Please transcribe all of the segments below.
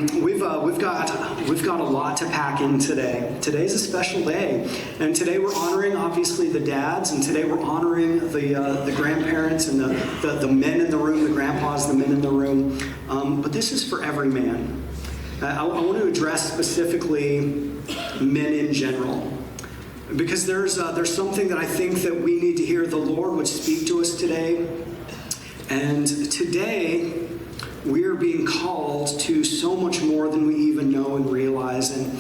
We've got a lot to pack in today. Today's a special day, and today we're honoring obviously the dads, and today we're honoring the grandparents and the men in the room, the grandpas, the men in the room. But this is for every man. I want to address specifically men in general, because there's something that I think that we need to hear the Lord would speak to us today, and today. We are being called to so much more than we even know and realize. And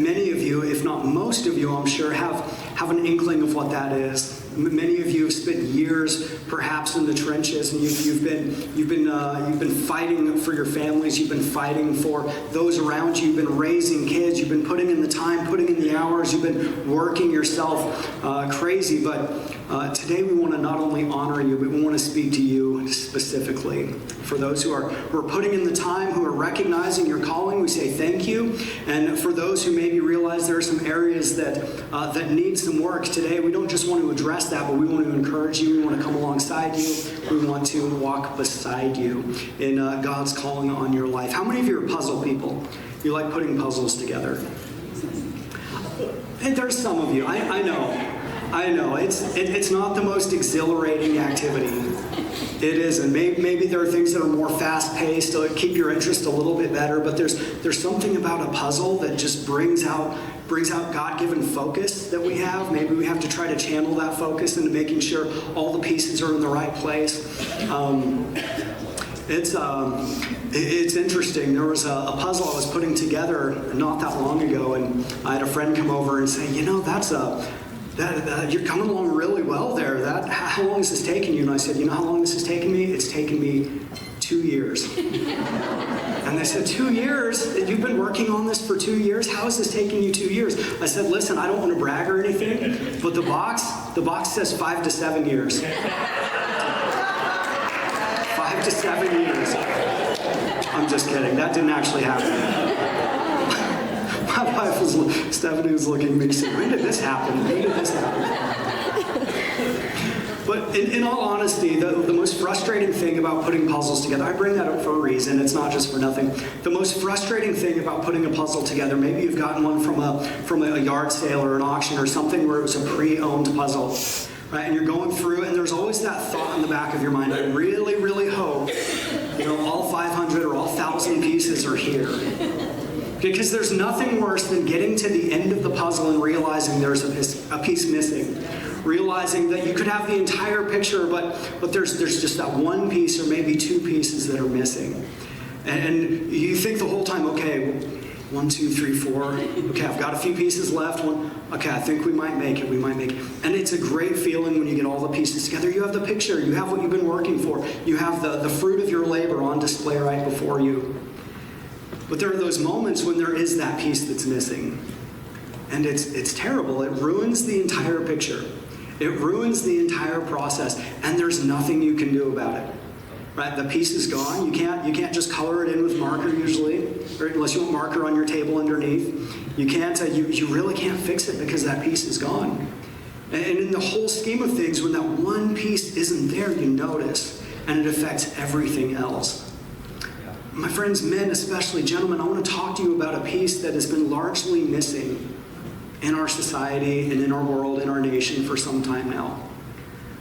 many of you, if not most of you, I'm sure, have an inkling of what that is. Many of you have spent years, perhaps, in the trenches, and you've been fighting for your families. You've been fighting for those around you. You've been raising kids. You've been putting in the time, putting in the hours. You've been working yourself crazy. But today we want to not only honor you, but we want to speak to you specifically. For those who are putting in the time, who are recognizing your calling, we say thank you. And for those who maybe realize there are some areas that need some work today, we don't just want to address that, but we want to encourage you. We want to come alongside you. We want to walk beside you in God's calling on your life. How many of you are puzzle people? You like putting puzzles together? And there's some of you. I know. It's not the most exhilarating activity. It isn't. Maybe there are things that are more fast-paced to keep your interest a little bit better, but there's something about a puzzle that just brings out God-given focus that we have. Maybe we have to try to channel that focus into making sure all the pieces are in the right place. It's interesting. There was a puzzle I was putting together not that long ago, and I had a friend come over and say, you're coming along really well there. How long has this taken you? And I said, you know how long this has taken me? It's taken me 2 years. And they said, 2 years? You've been working on this for 2 years? How has this taken you 2 years? I said, listen, I don't want to brag or anything, but the box says 5 to 7 years. 5 to 7 years. I'm just kidding. That didn't actually happen. My wife Stephanie was looking at me and said, when did this happen? When did this happen? But in all honesty, the most frustrating thing about putting puzzles together, I bring that up for a reason, it's not just for nothing. The most frustrating thing about putting a puzzle together, maybe you've gotten one from a yard sale or an auction or something where it was a pre-owned puzzle, right? And you're going through, and there's always that thought in the back of your mind, I really, really hope, all 500 or all 1,000 pieces are here. Because there's nothing worse than getting to the end of the puzzle and realizing there's a piece missing. Realizing that you could have the entire picture, but there's just that one piece or maybe two pieces that are missing. And you think the whole time, okay, 1, 2, 3, 4. Okay, I've got a few pieces left. Okay, I think we might make it. And it's a great feeling when you get all the pieces together. You have the picture. You have what you've been working for. You have the fruit of your labor on display right before you. But there are those moments when there is that piece that's missing. And it's terrible. It ruins the entire picture. It ruins the entire process. And there's nothing you can do about it. Right? The piece is gone. You can't just color it in with marker usually, or unless you want marker on your table underneath. You can't. You really can't fix it because that piece is gone. And in the whole scheme of things, when that one piece isn't there, you notice, and it affects everything else. My friends, men especially, gentlemen, I want to talk to you about a piece that has been largely missing in our society and in our world, in our nation for some time now.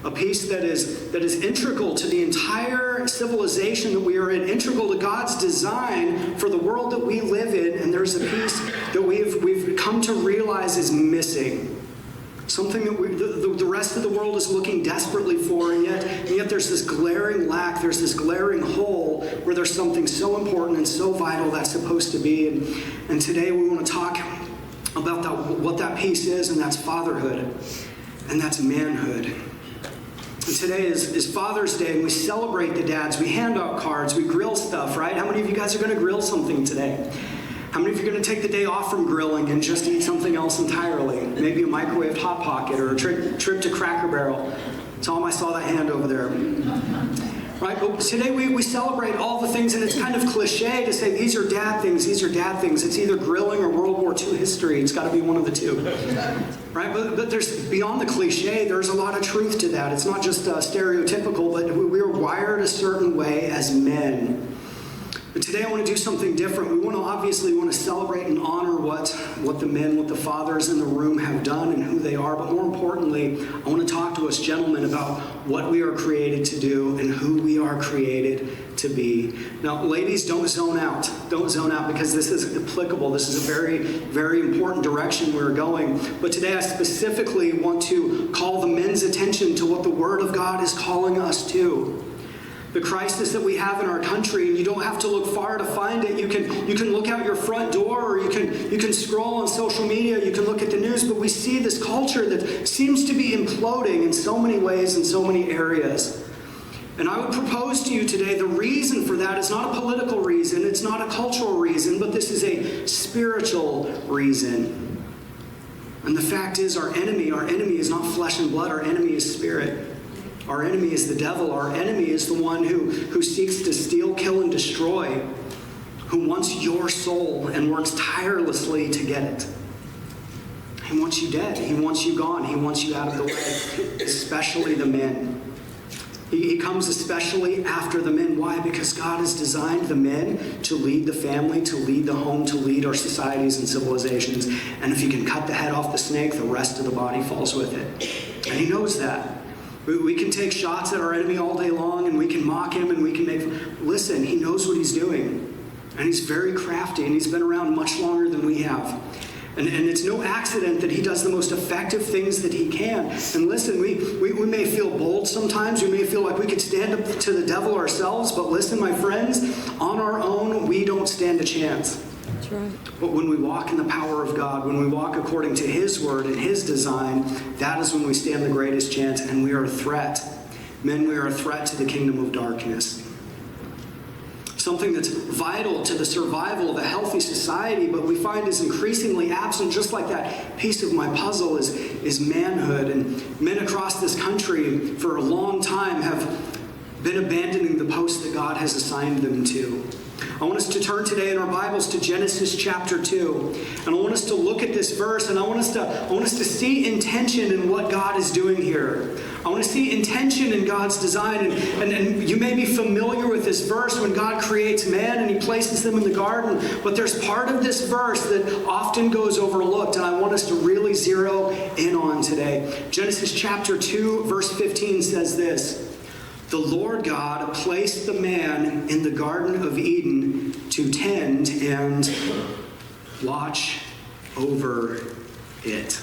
A piece that is integral to the entire civilization that we are in, integral to God's design for the world that we live in, and there's a piece that we've come to realize is missing. Something that the rest of the world is looking desperately for, and yet there's this glaring lack, there's this glaring hole where there's something so important and so vital that's supposed to be. And today we want to talk about what that piece is, and that's fatherhood, and that's manhood. And today is Father's Day, and we celebrate the dads. We hand out cards, we grill stuff, right? How many of you guys are going to grill something today? How many of you are going to take the day off from grilling and just eat something else entirely? Maybe a microwaved Hot Pocket or a trip to Cracker Barrel. Tom, I saw that hand over there. Right, but today we celebrate all the things, and it's kind of cliche to say these are dad things, these are dad things. It's either grilling or World War II history. It's got to be one of the two. Right, but there's, beyond the cliche, there's a lot of truth to that. It's not just stereotypical, but we're wired a certain way as men. But today I want to do something different. We obviously want to celebrate and honor what the fathers in the room have done and who they are. But more importantly, I want to talk to us gentlemen about what we are created to do and who we are created to be. Now, ladies, don't zone out. Don't zone out, because this is applicable. This is a very, very important direction we're going. But today I specifically want to call the men's attention to what the Word of God is calling us to. The crisis that we have in our country, and you don't have to look far to find it. You can look out your front door, or you can scroll on social media, you can look at the news, but we see this culture that seems to be imploding in so many ways, in so many areas. And I would propose to you today, the reason for that is not a political reason, it's not a cultural reason, but this is a spiritual reason. And the fact is, our enemy is not flesh and blood, our enemy is spirit. Our enemy is the devil. Our enemy is the one who seeks to steal, kill, and destroy, who wants your soul and works tirelessly to get it. He wants you dead. He wants you gone. He wants you out of the way, especially the men. He comes especially after the men. Why? Because God has designed the men to lead the family, to lead the home, to lead our societies and civilizations. And if you can cut the head off the snake, the rest of the body falls with it. And he knows that. We can take shots at our enemy all day long, and we can mock him, and we can listen, he knows what he's doing. And he's very crafty, and he's been around much longer than we have. And it's no accident that he does the most effective things that he can. And listen, we may feel bold sometimes. We may feel like we could stand up to the devil ourselves. But listen, my friends, on our own, we don't stand a chance. That's right. But when we walk in the power of God, when we walk according to His word and His design, that is when we stand the greatest chance, and we are a threat. Men, we are a threat to the kingdom of darkness. Something that's vital to the survival of a healthy society, but we find is increasingly absent, just like that piece of my puzzle is manhood. And men across this country for a long time have been abandoning the post that God has assigned them to. I want us to turn today in our Bibles to Genesis chapter 2. And I want us to look at this verse, and I want us to see intention in what God is doing here. I want to see intention in God's design. And you may be familiar with this verse when God creates man and He places them in the garden. But there's part of this verse that often goes overlooked, and I want us to really zero in on today. Genesis chapter 2, verse 15 says this: "The Lord God placed the man in the Garden of Eden to tend and watch over it."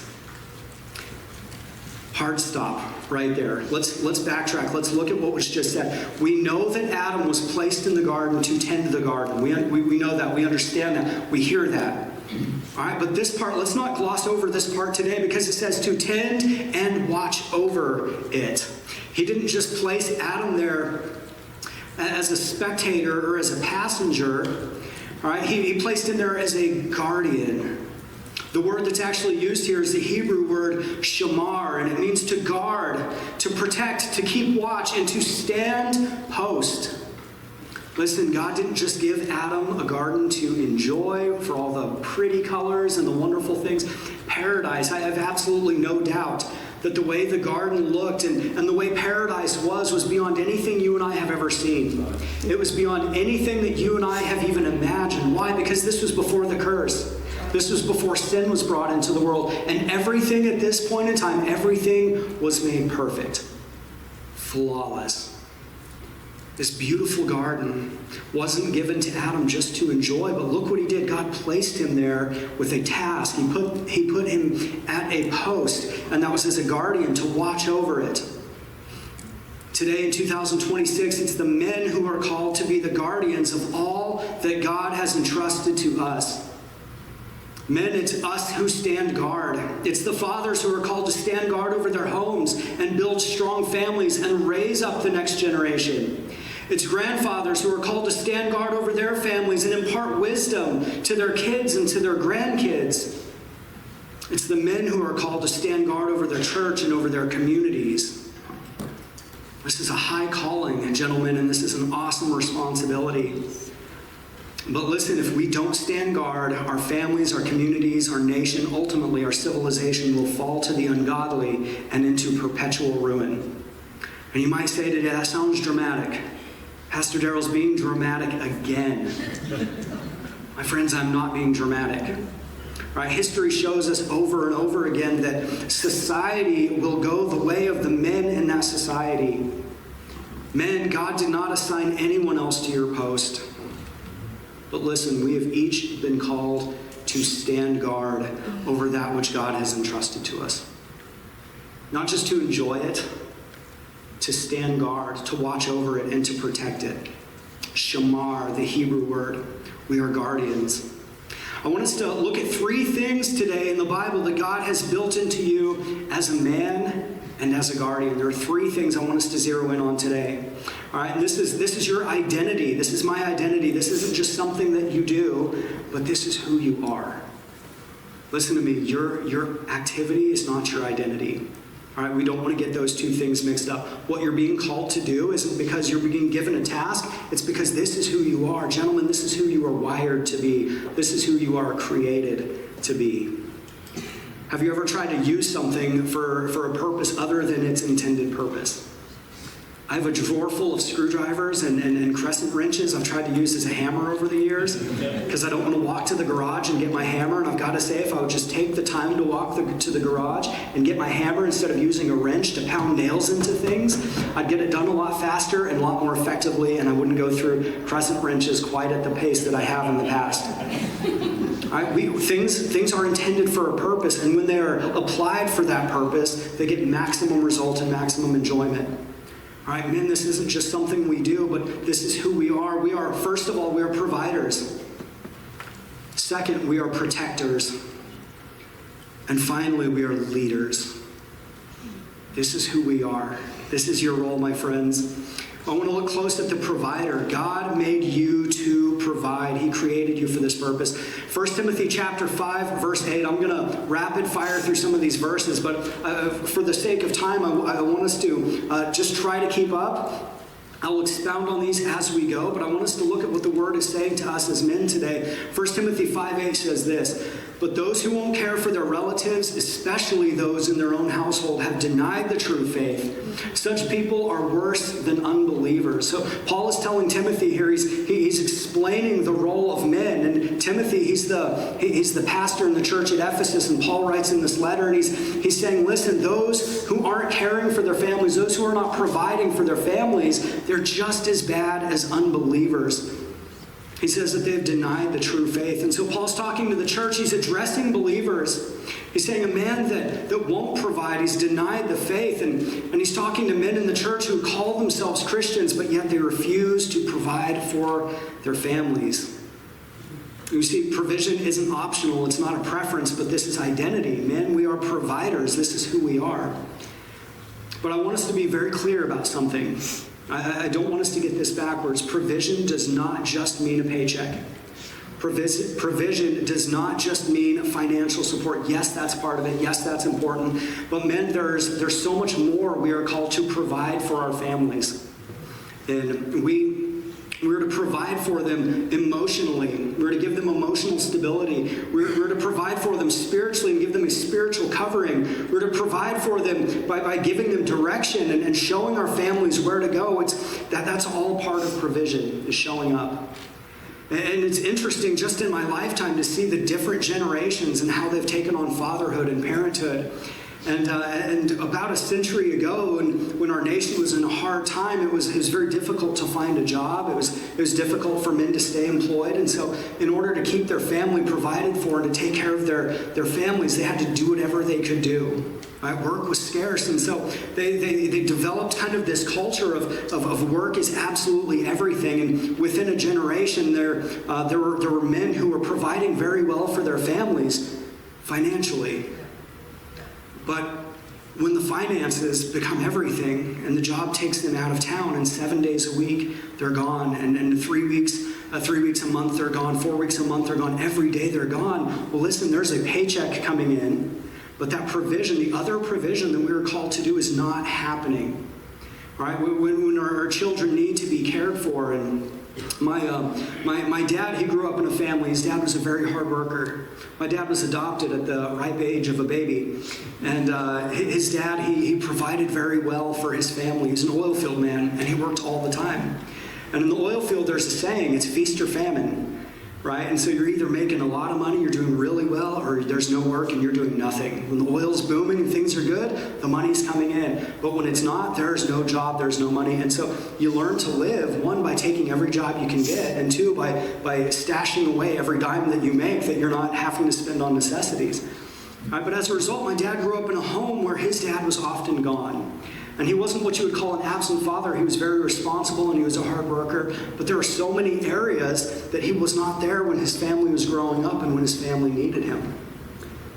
Hard stop right there. Let's backtrack. Let's look at what was just said. We know that Adam was placed in the garden to tend the garden. We know that. We understand that. We hear that. All right, but this part, let's not gloss over this part today, because it says to tend and watch over it. He didn't just place Adam there as a spectator or as a passenger. All right, he placed him there as a guardian. The word that's actually used here is the Hebrew word shamar, and it means to guard, to protect, to keep watch, and to stand post. Listen, God didn't just give Adam a garden to enjoy for all the pretty colors and the wonderful things. Paradise, I have absolutely no doubt that the way the garden looked and the way paradise was beyond anything you and I have ever seen. It was beyond anything that you and I have even imagined. Why? Because this was before the curse. This was before sin was brought into the world. And everything at this point in time, everything was made perfect. Flawless. This beautiful garden wasn't given to Adam just to enjoy, but look what he did. God placed him there with a task. He put him at a post, and that was as a guardian to watch over it. Today in 2026, it's the men who are called to be the guardians of all that God has entrusted to us. Men, it's us who stand guard. It's the fathers who are called to stand guard over their homes and build strong families and raise up the next generation. It's grandfathers who are called to stand guard over their families and impart wisdom to their kids and to their grandkids. It's the men who are called to stand guard over their church and over their communities. This is a high calling, gentlemen, and this is an awesome responsibility. But listen, if we don't stand guard, our families, our communities, our nation, ultimately our civilization will fall to the ungodly and into perpetual ruin. And you might say today, that sounds dramatic. Pastor Darrell's being dramatic again. My friends, I'm not being dramatic. Right? History shows us over and over again that society will go the way of the men in that society. Men, God did not assign anyone else to your post. But listen, we have each been called to stand guard over that which God has entrusted to us. Not just to enjoy it, to stand guard, to watch over it, and to protect it. Shamar, the Hebrew word. We are guardians. I want us to look at 3 things today in the Bible that God has built into you as a man and as a guardian. There are 3 things I want us to zero in on today. All right, and this is your identity. This is my identity. This isn't just something that you do, but this is who you are. Listen to me. Your activity is not your identity. All right, we don't want to get those 2 things mixed up. What you're being called to do isn't because you're being given a task. It's because this is who you are. Gentlemen, this is who you are wired to be. This is who you are created to be. Have you ever tried to use something for a purpose other than its intended purpose? I have a drawer full of screwdrivers and crescent wrenches I've tried to use as a hammer over the years because I don't want to walk to the garage and get my hammer. And I've got to say, if I would just take the time to walk to the garage and get my hammer instead of using a wrench to pound nails into things, I'd get it done a lot faster and a lot more effectively, and I wouldn't go through crescent wrenches quite at the pace that I have in the past. Things are intended for a purpose, and when they are applied for that purpose, they get maximum result and maximum enjoyment. All right, men, this isn't just something we do, but this is who we are. First of all, we are providers. Second, we are protectors. And finally, we are leaders. This is who we are. This is your role, my friends. I want to look close at the provider. God made you to provide. He created you for this purpose. 1 Timothy chapter 5, verse 8. I'm going to rapid fire through some of these verses, but for the sake of time, I want us to just try to keep up. I will expound on these as we go, but I want us to look at what the Word is saying to us as men today. 1 Timothy 5:8 says this, "But those who won't care for their relatives, especially those in their own household, have denied the true faith. Such people are worse than unbelievers." So Paul is telling Timothy here, he's explaining the role of men. And Timothy, he's the pastor in the church at Ephesus, and Paul writes in this letter, and he's saying, listen, those who aren't caring for their families, those who are not providing for their families, they're just as bad as unbelievers. He says that they've denied the true faith. And so Paul's talking to the church. He's addressing believers. He's saying a man that won't provide, he's denied the faith. And he's talking to men in the church who call themselves Christians, but yet they refuse to provide for their families. You see, provision isn't optional. It's not a preference, but this is identity. Men, we are providers. This is who we are. But I want us to be very clear about something. I don't want us to get this backwards. Provision does not just mean a paycheck. Provision does not just mean financial support. Yes, that's part of it. Yes, that's important. But men, there's so much more we are called to provide for our families. And we're to provide for them emotionally. We're to give them emotional stability. We're to provide for them spiritually and give them a spiritual covering. We're to provide for them by giving them direction and showing our families where to go. That's all part of provision, is showing up. And it's interesting just in my lifetime to see the different generations and how they've taken on fatherhood and parenthood. And about a century ago, when our nation was in a hard time, it was very difficult to find a job. It was difficult for men to stay employed. And so in order to keep their family provided for and to take care of their families, they had to do whatever they could do. Right? Work was scarce. And so they developed kind of this culture of work is absolutely everything. And within a generation, there were men who were providing very well for their families financially. But when the finances become everything and the job takes them out of town and 7 days a week, they're gone. And 3 weeks a month, they're gone. 4 weeks a month, they're gone. Every day they're gone. Well, listen, there's a paycheck coming in, but that provision, the other provision that we were called to do is not happening. Right? When our children need to be cared for. And my dad, he grew up in a family. His dad was a very hard worker. My dad was adopted at the ripe age of a baby. And his dad, he provided very well for his family. He's an oil field man, and he worked all the time. And in the oil field, there's a saying, it's feast or famine, right? And so you're either making a lot of money, you're doing really well, or there's no work and you're doing nothing. When the oil's booming and things are good, the money's coming in. But when it's not, there's no job, there's no money. And so you learn to live, one, by taking every job you can get, and two, by stashing away every dime that you make that you're not having to spend on necessities. Right? But as a result, my dad grew up in a home where his dad was often gone. And he wasn't what you would call an absent father. He was very responsible and he was a hard worker. But there were so many areas that he was not there when his family was growing up and when his family needed him.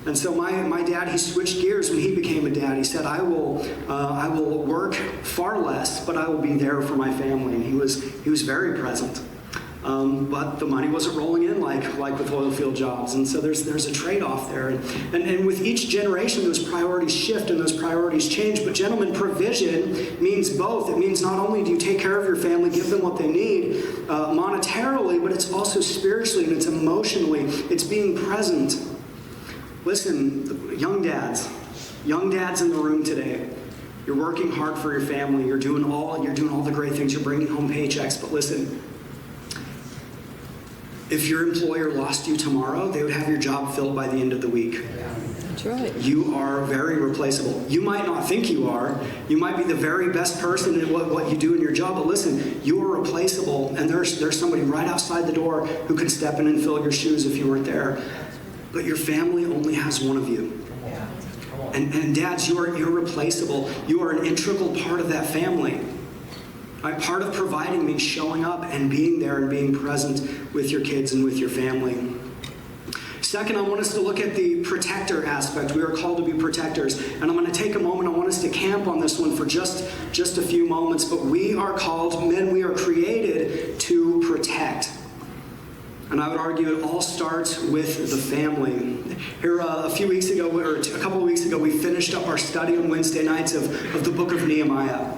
And so my dad, he switched gears when he became a dad. He said, I will work far less, but I will be there for my family. And he was very present. But the money wasn't rolling in like with oil field jobs. And so there's a trade-off there. And with each generation, those priorities shift and those priorities change. But gentlemen, provision means both. It means not only do you take care of your family, give them what they need monetarily, but it's also spiritually and it's emotionally. It's being present. Listen, young dads in the room today, you're working hard for your family. You're doing all the great things. You're bringing home paychecks. But listen, if your employer lost you tomorrow, they would have your job filled by the end of the week. That's right. You are very replaceable. You might not think you are. You might be the very best person at what you do in your job, but listen, you are replaceable, and there's somebody right outside the door who can step in and fill your shoes if you weren't there. But your family only has one of you. And dads, you're irreplaceable. You are an integral part of that family. Right? Part of providing means showing up and being there and being present with your kids and with your family. Second, I want us to look at the protector aspect. We are called to be protectors. And I'm going to take a moment. I want us to camp on this one for just a few moments. But we are called, men, we are created to protect. And I would argue it all starts with the family. Here, a couple of weeks ago, we finished up our study on Wednesday nights of the book of Nehemiah.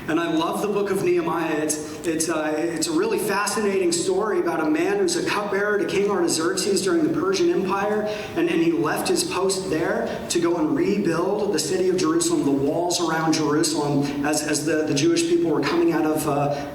And I love the book of Nehemiah. It's a really fascinating story about a man who's a cupbearer to King Artaxerxes during the Persian Empire. And he left his post there to go and rebuild the city of Jerusalem, the walls around Jerusalem, as the Jewish people were coming out of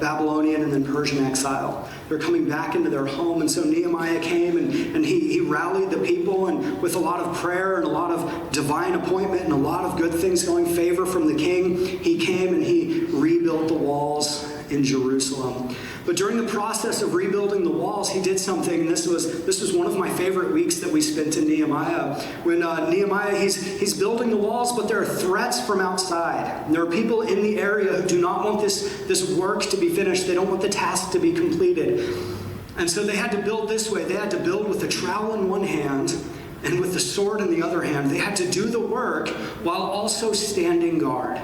Babylonian and then Persian exile. They're coming back into their home. And so Nehemiah came and he rallied the people, and with a lot of prayer and a lot of divine appointment and a lot of good things going, favor from the king, he came and he rebuilt the walls in Jerusalem. But during the process of rebuilding the walls, he did something, and this was one of my favorite weeks that we spent in Nehemiah. When Nehemiah, he's building the walls, but there are threats from outside. And there are people in the area who do not want this work to be finished. They don't want the task to be completed. And so they had to build this way. They had to build with a trowel in one hand and with the sword in the other hand. They had to do the work while also standing guard.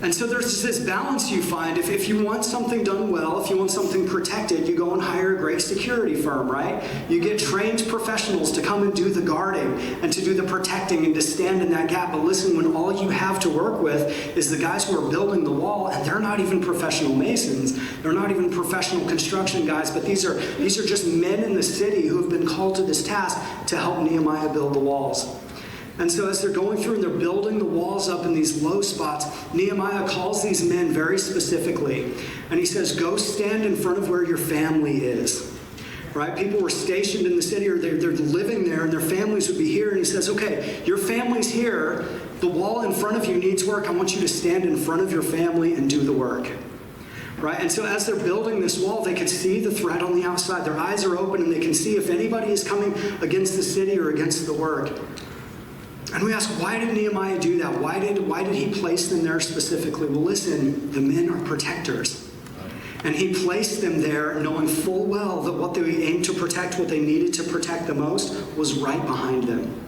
And so there's this balance you find. If you want something done well, if you want something protected, you go and hire a great security firm, right? You get trained professionals to come and do the guarding and to do the protecting and to stand in that gap. But listen, when all you have to work with is the guys who are building the wall, and they're not even professional masons, they're not even professional construction guys, but these are just men in the city who have been called to this task to help Nehemiah build the walls. And so as they're going through and they're building the walls up in these low spots, Nehemiah calls these men very specifically. And he says, go stand in front of where your family is. Right? People were stationed in the city, or they're living there, and their families would be here. And he says, okay, your family's here. The wall in front of you needs work. I want you to stand in front of your family and do the work. Right? And so as they're building this wall, they can see the threat on the outside. Their eyes are open and they can see if anybody is coming against the city or against the work. And we ask, why did Nehemiah do that? Why did he place them there specifically? Well, listen, the men are protectors. And he placed them there knowing full well that what they aimed to protect, what they needed to protect the most, was right behind them.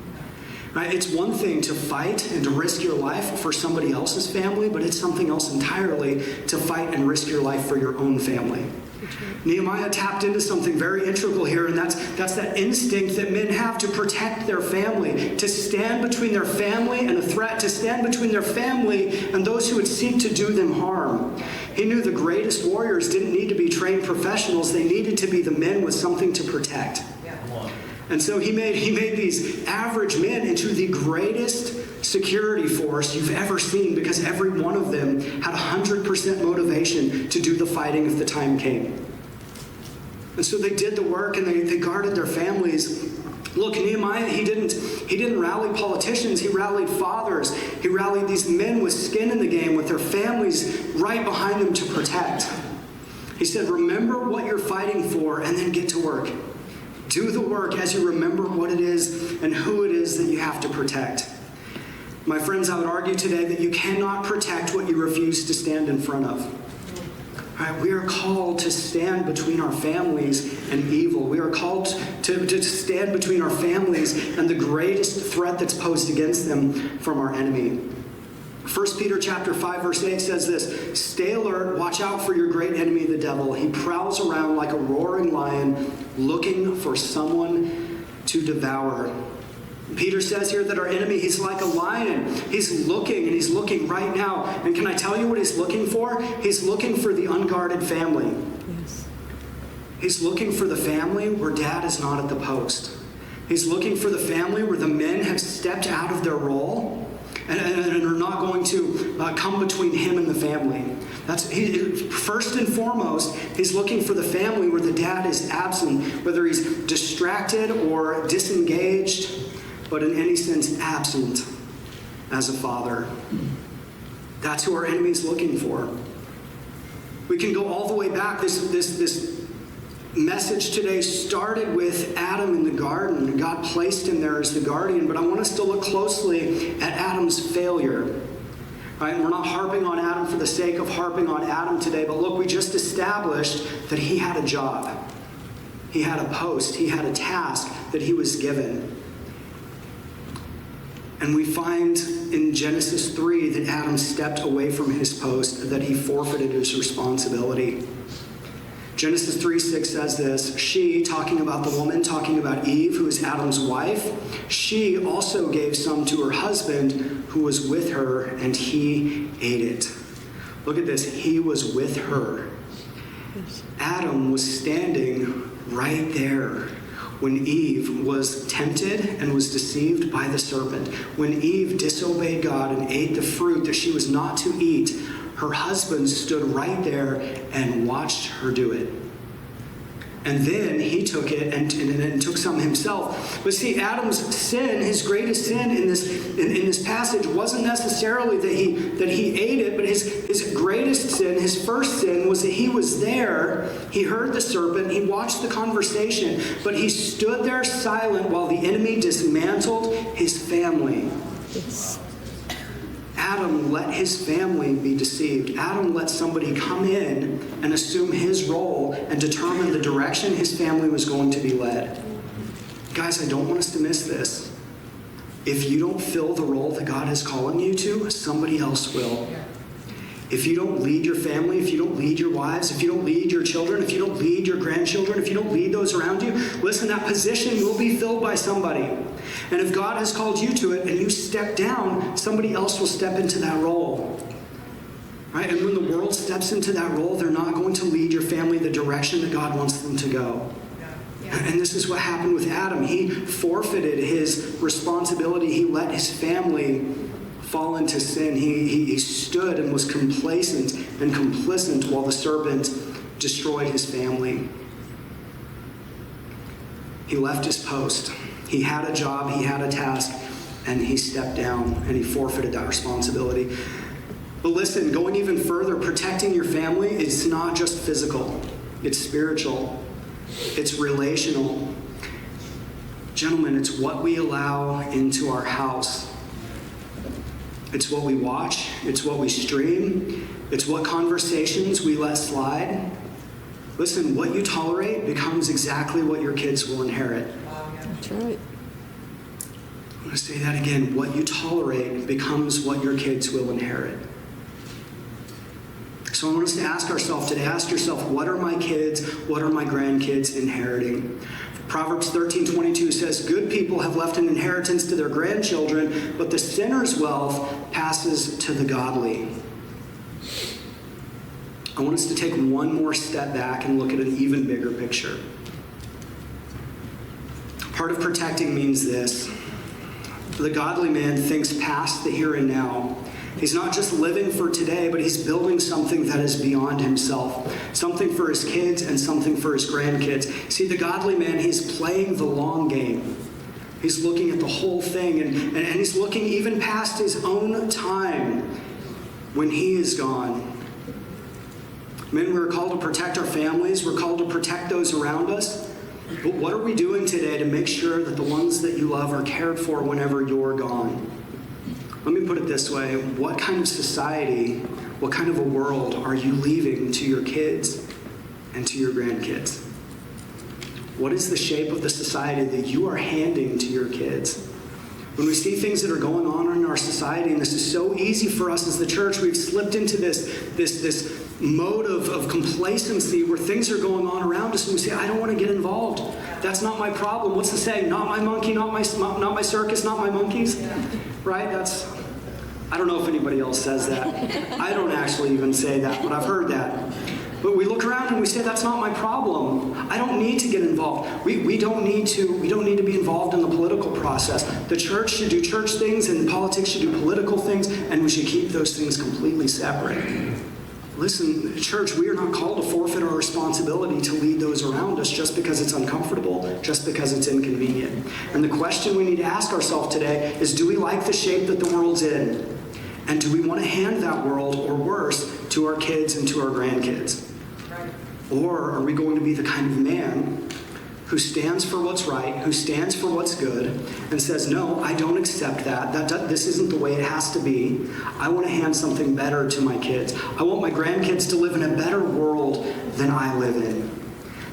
Right? It's one thing to fight and to risk your life for somebody else's family, but it's something else entirely to fight and risk your life for your own family. Nehemiah tapped into something very integral here, and that's that instinct that men have to protect their family, to stand between their family and a threat, to stand between their family and those who would seek to do them harm. He knew the greatest warriors didn't need to be trained professionals. They needed to be the men with something to protect. And so he made these average men into the greatest security force you've ever seen, because every one of them had 100% motivation to do the fighting if the time came. And so they did the work, and they guarded their families. Look, Nehemiah, he didn't rally politicians. He rallied fathers. He rallied these men with skin in the game, with their families right behind them to protect. He said, remember what you're fighting for, and then get to work. Do the work as you remember what it is and who it is that you have to protect. My friends, I would argue today that you cannot protect what you refuse to stand in front of. All right, we are called to stand between our families and evil. We are called to stand between our families and the greatest threat that's posed against them from our enemy. 1 Peter chapter 5, verse 8 says this, stay alert, watch out for your great enemy, the devil. He prowls around like a roaring lion, looking for someone to devour. Peter says here that our enemy, he's like a lion. He's looking, and he's looking right now. And can I tell you what he's looking for? He's looking for the unguarded family. Yes. He's looking for the family where dad is not at the post. He's looking for the family where the men have stepped out of their role and are not going to come between him and the family. First and foremost, he's looking for the family where the dad is absent, whether he's distracted or disengaged, but in any sense absent as a father. That's who our enemy is looking for. We can go all the way back. This message today started with Adam in the garden. God placed him there as the guardian, but I want us to look closely at Adam's failure. Right? We're not harping on Adam for the sake of harping on Adam today, but look, we just established that he had a job. He had a post. He had a task that he was given. And we find in Genesis 3 that Adam stepped away from his post, that he forfeited his responsibility. Genesis 3:6 says this, she, talking about the woman, talking about Eve, who is Adam's wife, she also gave some to her husband who was with her, and he ate it. Look at this, he was with her. Adam was standing right there when Eve was tempted and was deceived by the serpent. When Eve disobeyed God and ate the fruit that she was not to eat, her husband stood right there and watched her do it. And then he took it and took some himself. But see, Adam's sin, his greatest sin in this passage, wasn't necessarily that he ate it, but his greatest sin, his first sin, was that he was there. He heard the serpent, he watched the conversation, but he stood there silent while the enemy dismantled his family. Adam let his family be deceived. Adam let somebody come in and assume his role and determine the direction his family was going to be led. Guys, I don't want us to miss this. If you don't fill the role that God is calling you to, somebody else will. If you don't lead your family, if you don't lead your wives, if you don't lead your children, if you don't lead your grandchildren, if you don't lead those around you, listen, that position will be filled by somebody. And if God has called you to it and you step down, somebody else will step into that role. Right? And when the world steps into that role, they're not going to lead your family the direction that God wants them to go. And this is what happened with Adam. He forfeited his responsibility. He let his family fall into sin. He stood and was complacent and complicit while the serpent destroyed his family. He left his post. He had a job, he had a task, and he stepped down and he forfeited that responsibility. But listen, going even further, protecting your family is not just physical. It's spiritual. It's relational. Gentlemen, it's what we allow into our house. It's what we watch. It's what we stream. It's what conversations we let slide. Listen, what you tolerate becomes exactly what your kids will inherit. That's right. I'm going to say that again. What you tolerate becomes what your kids will inherit. So I want us to ask ourselves today, ask yourself, what are my kids, what are my grandkids inheriting? Proverbs 13:22 says, good people have left an inheritance to their grandchildren, but the sinner's wealth passes to the godly. I want us to take one more step back and look at an even bigger picture. Part of protecting means this. The godly man thinks past the here and now. He's not just living for today, but he's building something that is beyond himself. Something for his kids and something for his grandkids. See, the godly man, he's playing the long game. He's looking at the whole thing, and he's looking even past his own time when he is gone. Men, we're called to protect our families. We're called to protect those around us. But what are we doing today to make sure that the ones that you love are cared for whenever you're gone? Let me put it this way. What kind of society, what kind of a world are you leaving to your kids and to your grandkids? What is the shape of the society that you are handing to your kids? When we see things that are going on in our society, and this is so easy for us as the church, we've slipped into this mode of complacency where things are going on around us, and we say, I don't want to get involved. That's not my problem. What's the saying? Not my monkey, not my circus, not my monkeys. Right? I don't know if anybody else says that. I don't actually even say that, but I've heard that. But we look around and we say, that's not my problem. I don't need to get involved. We don't need to be involved in the political process. The church should do church things and politics should do political things, and we should keep those things completely separate. Listen, church, we are not called to forfeit our responsibility to lead those around us just because it's uncomfortable, just because it's inconvenient. And the question we need to ask ourselves today is, do we like the shape that the world's in? And do we want to hand that world, or worse, to our kids and to our grandkids? Or are we going to be the kind of man who stands for what's right, who stands for what's good, and says, no, I don't accept that. This isn't the way it has to be. I want to hand something better to my kids. I want my grandkids to live in a better world than I live in.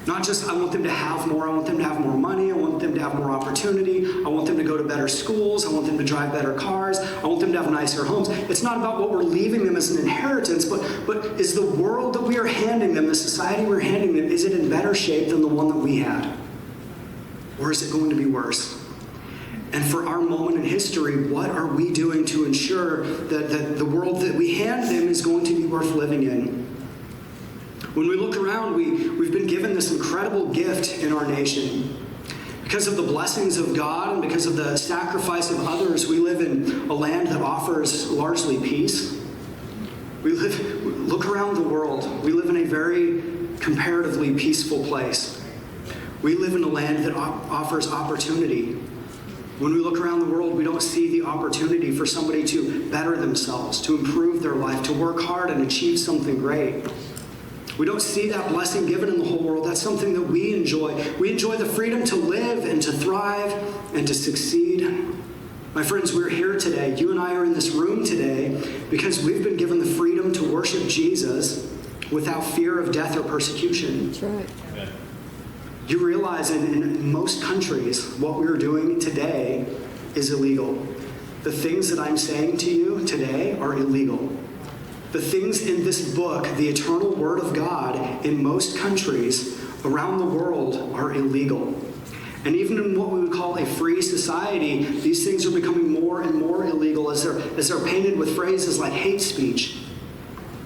Not just I want them to have more, I want them to have more money, I want them to have more opportunity, I want them to go to better schools, I want them to drive better cars, I want them to have nicer homes. It's not about what we're leaving them as an inheritance, but is the world that we are handing them, the society we're handing them, is it in better shape than the one that we had? Or is it going to be worse? And for our moment in history, what are we doing to ensure that the world that we hand them is going to be worth living in? When we look around, we've been given this incredible gift in our nation. Because of the blessings of God and because of the sacrifice of others, we live in a land that offers largely peace. Look around the world. We live in a very comparatively peaceful place. We live in a land that offers opportunity. When we look around the world, we don't see the opportunity for somebody to better themselves, to improve their life, to work hard and achieve something great. We don't see that blessing given in the whole world. That's something that we enjoy. We enjoy the freedom to live and to thrive and to succeed. My friends, we're here today. You and I are in this room today because we've been given the freedom to worship Jesus without fear of death or persecution. That's right. You realize in most countries, what we're doing today is illegal. The things that I'm saying to you today are illegal. The things in this book, the eternal Word of God, in most countries around the world are illegal. And even in what we would call a free society, these things are becoming more and more illegal as they're painted with phrases like hate speech.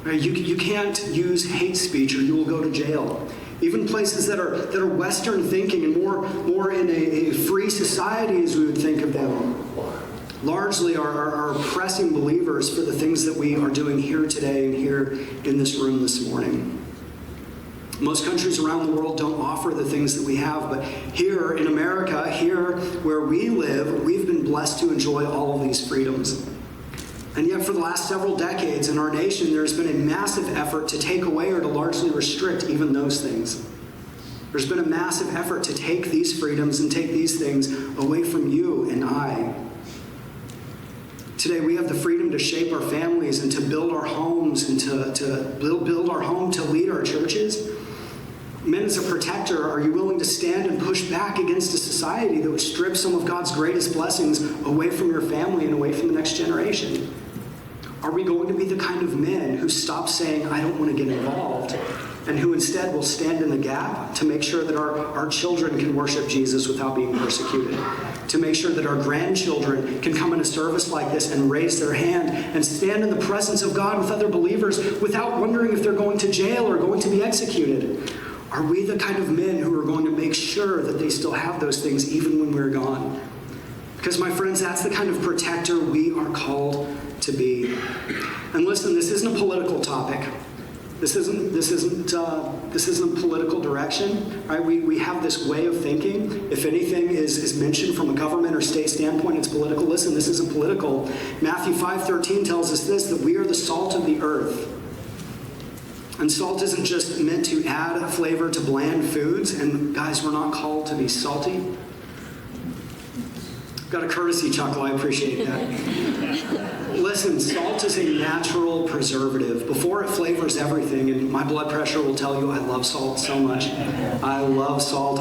You can't use hate speech or you will go to jail. Even places that are Western thinking and more in a free society as we would think of them, largely are oppressing believers for the things that we are doing here today and here in this room this morning. Most countries around the world don't offer the things that we have, but here in America, here where we live, we've been blessed to enjoy all of these freedoms. And yet for the last several decades in our nation, there's been a massive effort to take away or to largely restrict even those things. There's been a massive effort to take these freedoms and take these things away from you and I. Today we have the freedom to shape our families and to build our homes and to build our home to lead our churches. Men, as a protector, are you willing to stand and push back against a society that would strip some of God's greatest blessings away from your family and away from the next generation? Are we going to be the kind of men who stop saying, I don't want to get involved, and who instead will stand in the gap to make sure that our children can worship Jesus without being persecuted, to make sure that our grandchildren can come in a service like this and raise their hand and stand in the presence of God with other believers without wondering if they're going to jail or going to be executed? Are we the kind of men who are going to make sure that they still have those things even when we're gone? Because, my friends, that's the kind of protector we are called to be. And listen, this isn't a political topic. This isn't a political direction, right? We have this way of thinking. If anything is mentioned from a government or state standpoint, it's political. Listen, this isn't political. Matthew 5:13 tells us this, that we are the salt of the earth. And salt isn't just meant to add flavor to bland foods. And guys, we're not called to be salty. Got a courtesy chuckle, I appreciate that. Listen, salt is a natural preservative. Before it flavors everything, and my blood pressure will tell you I love salt so much. I love salt.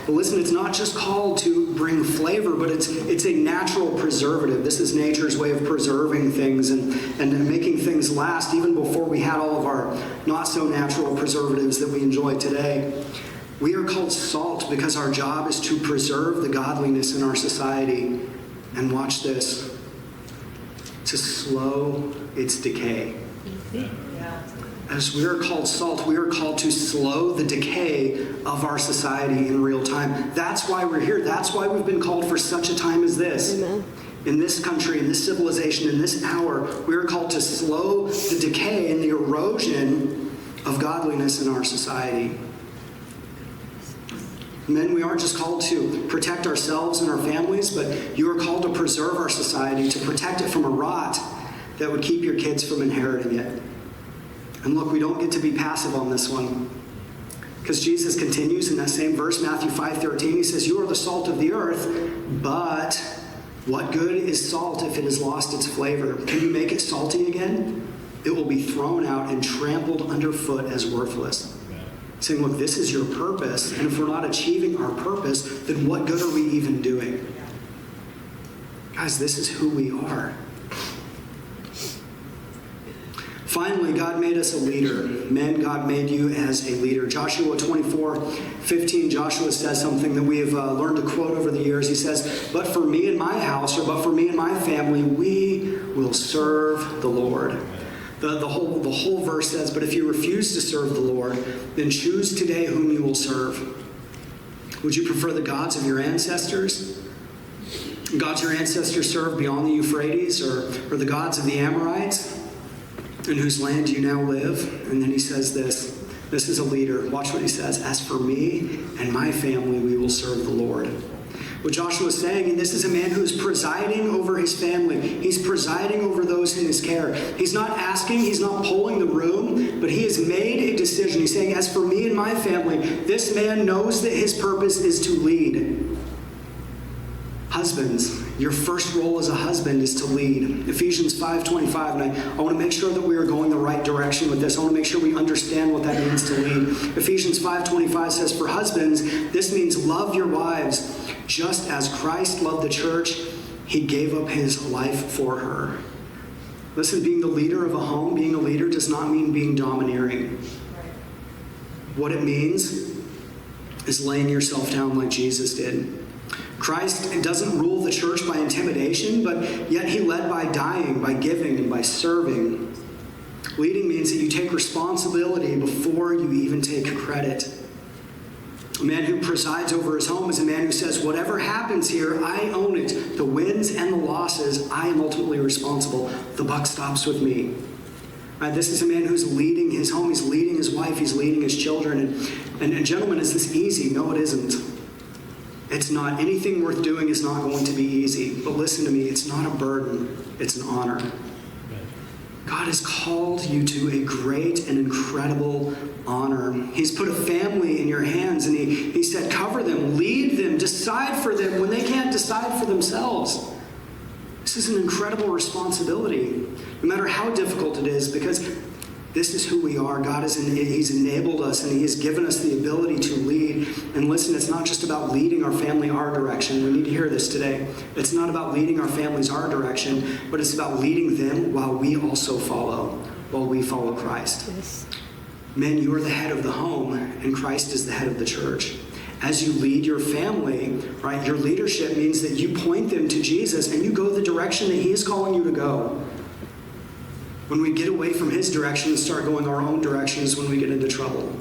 But listen, it's not just called to bring flavor, but it's a natural preservative. This is nature's way of preserving things and making things last, even before we had all of our not so natural preservatives that we enjoy today. We are called salt because our job is to preserve the godliness in our society. And watch this, to slow its decay. As we are called salt, we are called to slow the decay of our society in real time. That's why we're here. That's why we've been called for such a time as this. Amen. In this country, in this civilization, in this hour, we are called to slow the decay and the erosion of godliness in our society. Men, we aren't just called to protect ourselves and our families, but you are called to preserve our society, to protect it from a rot that would keep your kids from inheriting it. And look, we don't get to be passive on this one. Because Jesus continues in that same verse, Matthew 5:13, he says, "You are the salt of the earth, but what good is salt if it has lost its flavor? Can you make it salty again? It will be thrown out and trampled underfoot as worthless." Saying, look, this is your purpose, and if we're not achieving our purpose, then what good are we even doing? Guys, this is who we are. Finally, God made us a leader. Men, God made you as a leader. Joshua 24:15, Joshua says something that we have learned to quote over the years. He says, "But for me and my house, or but for me and my family, we will serve the Lord." The whole verse says, "But if you refuse to serve the Lord, then choose today whom you will serve. Would you prefer the gods of your ancestors? Gods your ancestors served beyond the Euphrates, or the gods of the Amorites, in whose land you now live?" And then he says this. This is a leader. Watch what he says. "As for me and my family, we will serve the Lord." What Joshua is saying, and this is a man who is presiding over his family. He's presiding over those in his care. He's not asking, he's not polling the room, but he has made a decision. He's saying, as for me and my family, this man knows that his purpose is to lead. Husbands, your first role as a husband is to lead. Ephesians 5:25, and I want to make sure that we are going the right direction with this. I want to make sure we understand what that means to lead. Ephesians 5:25 says, "For husbands, this means love your wives, just as Christ loved the church, he gave up his life for her." Listen, being the leader of a home, being a leader does not mean being domineering. What it means is laying yourself down like Jesus did. Christ doesn't rule the church by intimidation, but yet he led by dying, by giving, and by serving. Leading means that you take responsibility before you even take credit. A man who presides over his home is a man who says, whatever happens here, I own it. The wins and the losses, I am ultimately responsible. The buck stops with me. This is a man who's leading his home. He's leading his wife. He's leading his children. And gentlemen, is this easy? No, it isn't. It's not. Anything worth doing is not going to be easy. But listen to me, it's not a burden. It's an honor. God has called you to a great and incredible honor. He's put a family in your hands, and he said, cover them, lead them, decide for them when they can't decide for themselves. This is an incredible responsibility, no matter how difficult it is, because this is who we are. God He's enabled us, and He has given us the ability to lead. And listen, it's not just about leading our family our direction. We need to hear this today. It's not about leading our families our direction, but it's about leading them while we also follow, while we follow Christ. Yes. Men, you are the head of the home, and Christ is the head of the church. As you lead your family, right, your leadership means that you point them to Jesus, and you go the direction that He is calling you to go. When we get away from His direction and start going our own directions, when we get into trouble.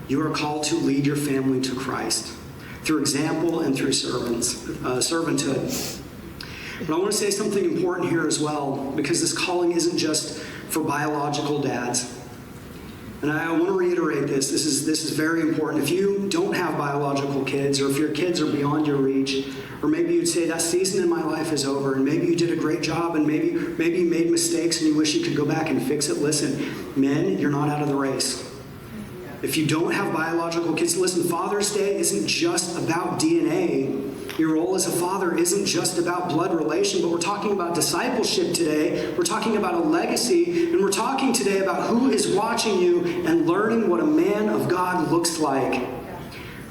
You are called to lead your family to Christ. through example and through servanthood. But I want to say something important here as well, because this calling isn't just for biological dads. And I want to reiterate this. This is very important. If you don't have biological kids, or if your kids are beyond your reach, or maybe you'd say that season in my life is over, and maybe you did a great job, and maybe you made mistakes and you wish you could go back and fix it. Listen, men, you're not out of the race. If you don't have biological kids, listen, Father's Day isn't just about DNA. Your role as a father isn't just about blood relation, but we're talking about discipleship today. We're talking about a legacy, and we're talking today about who is watching you and learning what a man of God looks like.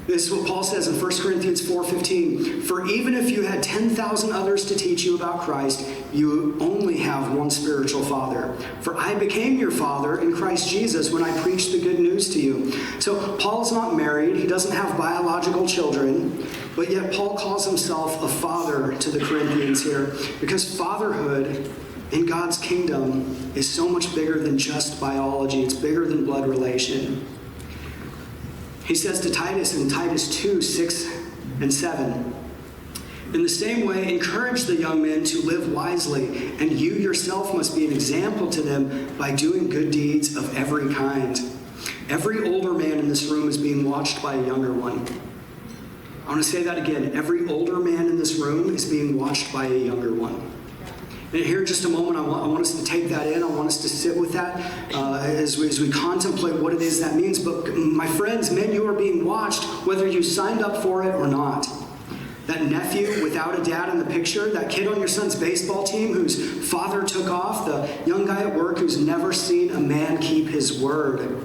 This is what Paul says in 1 Corinthians 4:15. For even if you had 10,000 others to teach you about Christ, you only have one spiritual father. For I became your father in Christ Jesus when I preached the good news to you. So Paul's not married. He doesn't have biological children. But yet Paul calls himself a father to the Corinthians here, because fatherhood in God's kingdom is so much bigger than just biology. It's bigger than blood relation. He says to Titus in Titus 2:6-7, in the same way, encourage the young men to live wisely, and you yourself must be an example to them by doing good deeds of every kind. Every older man in this room is being watched by a younger one. I want to say that again. Every older man in this room is being watched by a younger one. And here in just a moment, I want us to take that in. I want us to sit with that as we contemplate what it is that means. But my friends, men, you are being watched whether you signed up for it or not. That nephew without a dad in the picture, that kid on your son's baseball team whose father took off, the young guy at work who's never seen a man keep his word.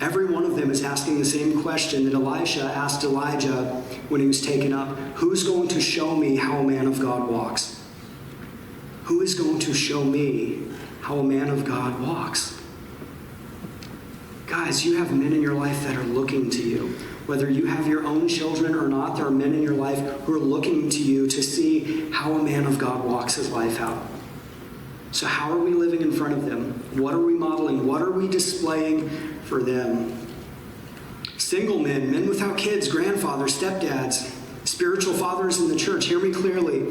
Every one of them is asking the same question that Elisha asked Elijah when he was taken up. Who's going to show me how a man of God walks? Who is going to show me how a man of God walks? Guys, you have men in your life that are looking to you. Whether you have your own children or not, there are men in your life who are looking to you to see how a man of God walks his life out. So how are we living in front of them? What are we modeling? What are we displaying for them? Single men, men without kids, grandfathers, stepdads, spiritual fathers in the church, hear me clearly.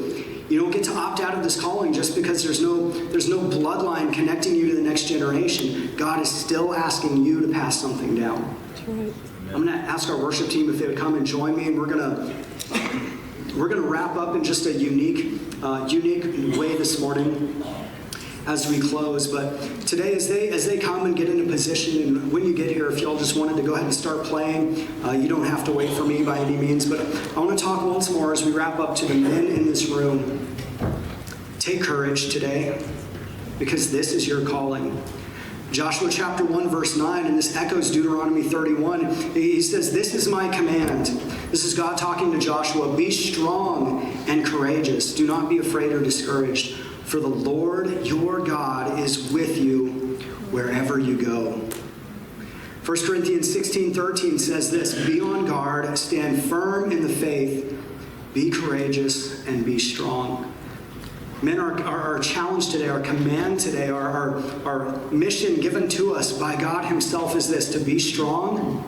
You don't get to opt out of this calling just because there's no bloodline connecting you to the next generation. God is still asking you to pass something down. That's right. I'm going to ask our worship team if they would come and join me, and we're going to wrap up in just a unique way this morning as we close. But today, as they come and get into position, and when you get here, if y'all just wanted to go ahead and start playing, you don't have to wait for me by any means. But I want to talk once more as we wrap up to the men in this room. Take courage today, because this is your calling. Joshua chapter 1, verse 9, and this echoes Deuteronomy 31. He says, this is my command. This is God talking to Joshua. Be strong and courageous. Do not be afraid or discouraged, for the Lord your God is with you wherever you go. 1 Corinthians 16:13 says this, be on guard, stand firm in the faith, be courageous, and be strong. Men, our challenge today, our command today, our mission given to us by God himself is this, to be strong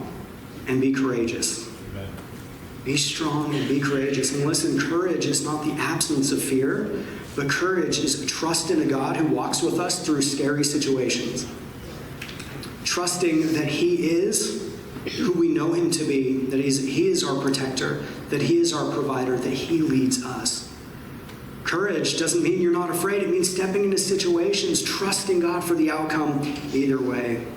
and be courageous. Amen. Be strong and be courageous. And listen, courage is not the absence of fear, but courage is a trust in a God who walks with us through scary situations. Trusting that he is who we know him to be, that he is our protector, that he is our provider, that he leads us. Courage doesn't mean you're not afraid. It means stepping into situations, trusting God for the outcome either way.